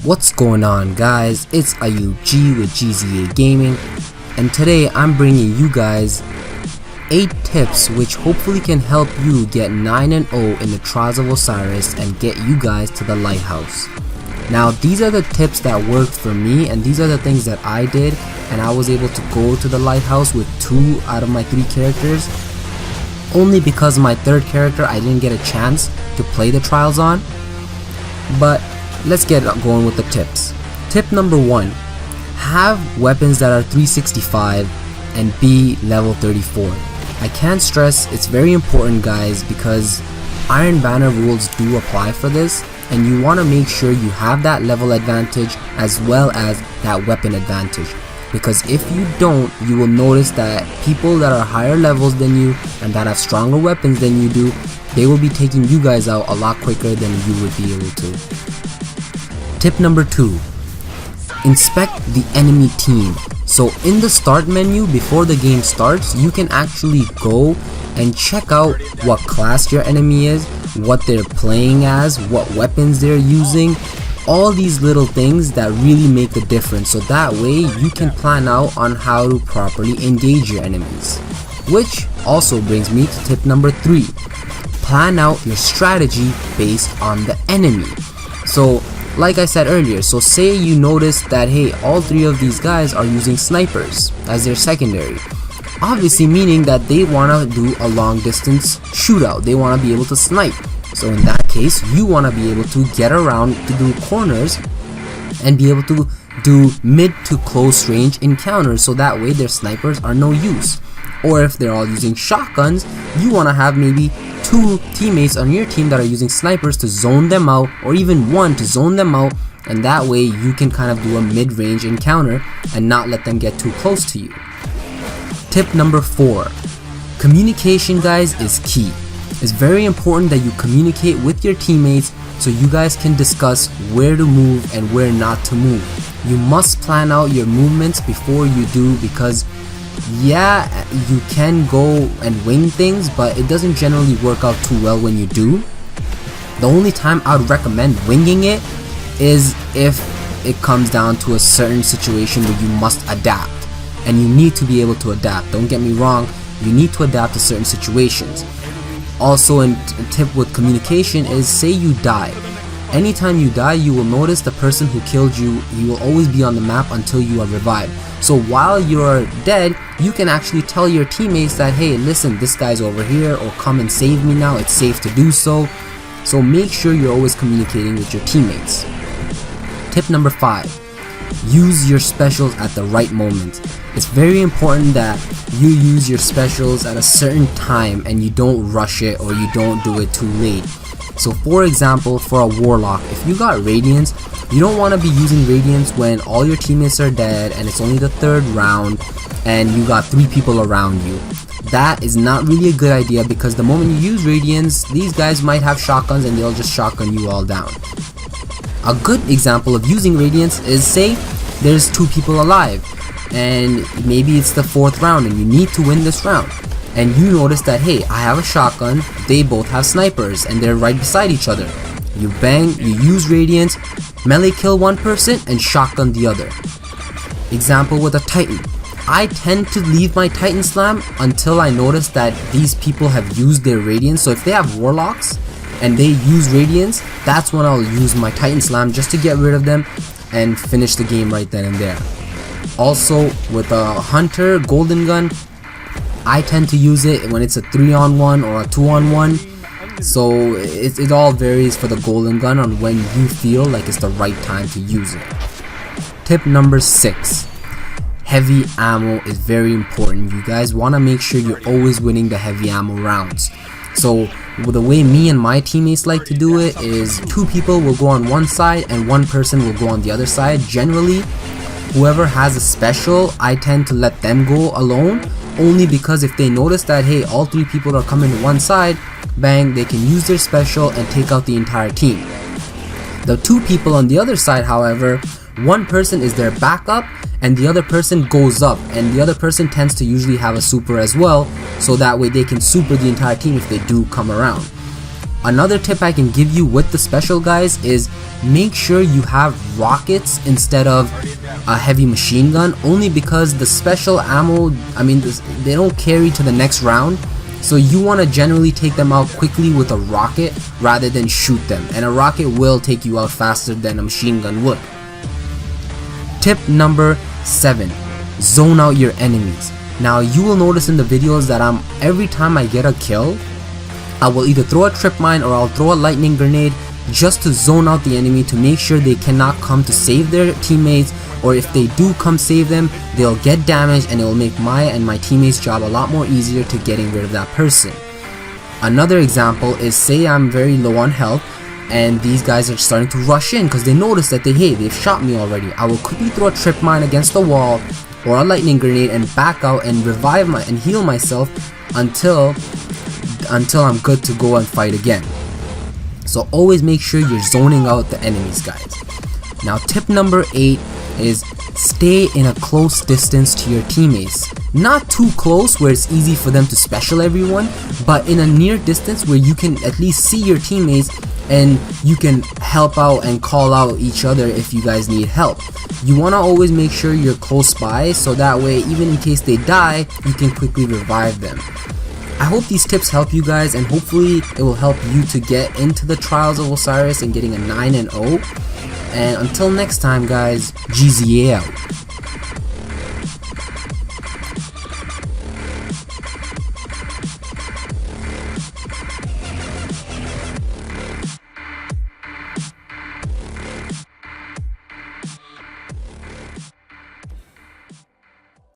What's going on, guys? It's AUG with GZA Gaming, and today I'm bringing you guys 8 tips which hopefully can help you get 9-0 in the Trials of Osiris and get you guys to the lighthouse. Now, these are the tips that worked for me, and these are the things that I did, and I was able to go to the lighthouse with 2 out of my 3 characters, only because my 3rd character I didn't get a chance to play the trials on. But let's get going with the tips. Tip number 1, have weapons that are 365 and be level 34. I can't stress, it's very important, guys, because Iron Banner rules do apply for this, and you want to make sure you have that level advantage as well as that weapon advantage, because if you don't, you will notice that people that are higher levels than you and that have stronger weapons than you do, they will be taking you guys out a lot quicker than you would be able to. Tip number 2, inspect the enemy team. So in the start menu before the game starts, you can actually go and check out what class your enemy is, what they're playing as, what weapons they're using, all these little things that really make a difference, so that way you can plan out on how to properly engage your enemies. Which also brings me to tip number 3, plan out your strategy based on the enemy. So like I said earlier, so say you notice that hey, all 3 of these guys are using snipers as their secondary, obviously meaning that they want to do a long distance shootout, they want to be able to snipe. So in that case, you want to be able to get around to do corners and be able to do mid to close range encounters, so that way their snipers are no use. Or if they're all using shotguns, you want to have maybe 2 teammates on your team that are using snipers to zone them out, or even 1 to zone them out, and that way you can kind of do a mid-range encounter and not let them get too close to you. Tip number 4, communication, guys, is key. It's very important that you communicate with your teammates so you guys can discuss where to move and where not to move. You must plan out your movements before you do, because yeah, you can go and wing things, but it doesn't generally work out too well when you do. The only time I would recommend winging it is if it comes down to a certain situation where you must adapt, and you need to be able to adapt. Don't get me wrong, you need to adapt to certain situations. Also, a tip with communication is, say you die. Anytime you die, you will notice the person who killed you, he will always be on the map until you are revived. So while you're dead, you can actually tell your teammates that hey, listen, this guy's over here, or come and save me now, it's safe to do so. So make sure you're always communicating with your teammates. Tip number 5, use your specials at the right moment. It's very important that you use your specials at a certain time and you don't rush it, or you don't do it too late. So for example, for a warlock, if you got radiance, you don't want to be using radiance when all your teammates are dead and it's only the 3rd round and you got 3 people around you. That is not really a good idea, because the moment you use radiance, these guys might have shotguns and they'll just shotgun you all down. A good example of using radiance is, say there's 2 people alive and maybe it's the 4th round and you need to win this round, and you notice that hey, I have a shotgun, they both have snipers and they're right beside each other. You bang, you use radiance, melee kill one person and shotgun the other. Example with a Titan, I tend to leave my Titan slam until I notice that these people have used their radiance. So if they have warlocks and they use radiance, that's when I'll use my Titan slam just to get rid of them and finish the game right then and there. Also with a hunter golden gun, I tend to use it when it's a 3-on-1 or a 2-on-1. So it all varies for the golden gun on when you feel like it's the right time to use it. Tip number 6, heavy ammo is very important. You guys want to make sure you're always winning the heavy ammo rounds. So the way me and my teammates like to do it is 2 people will go on one side and 1 person will go on the other side. Generally, whoever has a special, I tend to let them go alone, only because if they notice that hey, all 3 people are coming to one side, bang, they can use their special and take out the entire team. The 2 people on the other side, however, 1 person is their backup and the other person goes up, and the other person tends to usually have a super as well, so that way they can super the entire team if they do come around. Another tip I can give you with the special, guys, is make sure you have rockets instead of a heavy machine gun, only because the special ammo, they don't carry to the next round, so you want to generally take them out quickly with a rocket rather than shoot them, and a rocket will take you out faster than a machine gun would. Tip number 7, zone out your enemies. Now you will notice in the videos that every time I get a kill, I will either throw a trip mine or I'll throw a lightning grenade just to zone out the enemy, to make sure they cannot come to save their teammates, or if they do come save them, they'll get damaged and it will make my and my teammates' job a lot more easier to getting rid of that person. Another example is, say I'm very low on health and these guys are starting to rush in because they notice that they've shot me already. I will quickly throw a trip mine against the wall or a lightning grenade and back out and revive and heal myself until I'm good to go and fight again. So always make sure you're zoning out the enemies, guys. Now tip number 8 is stay in a close distance to your teammates. Not too close where it's easy for them to special everyone, but in a near distance where you can at least see your teammates and you can help out and call out each other if you guys need help. You want to always make sure you're close by, so that way even in case they die, you can quickly revive them. I hope these tips help you guys, and hopefully it will help you to get into the Trials of Osiris and getting a 9-0. And until next time, guys, GZA out.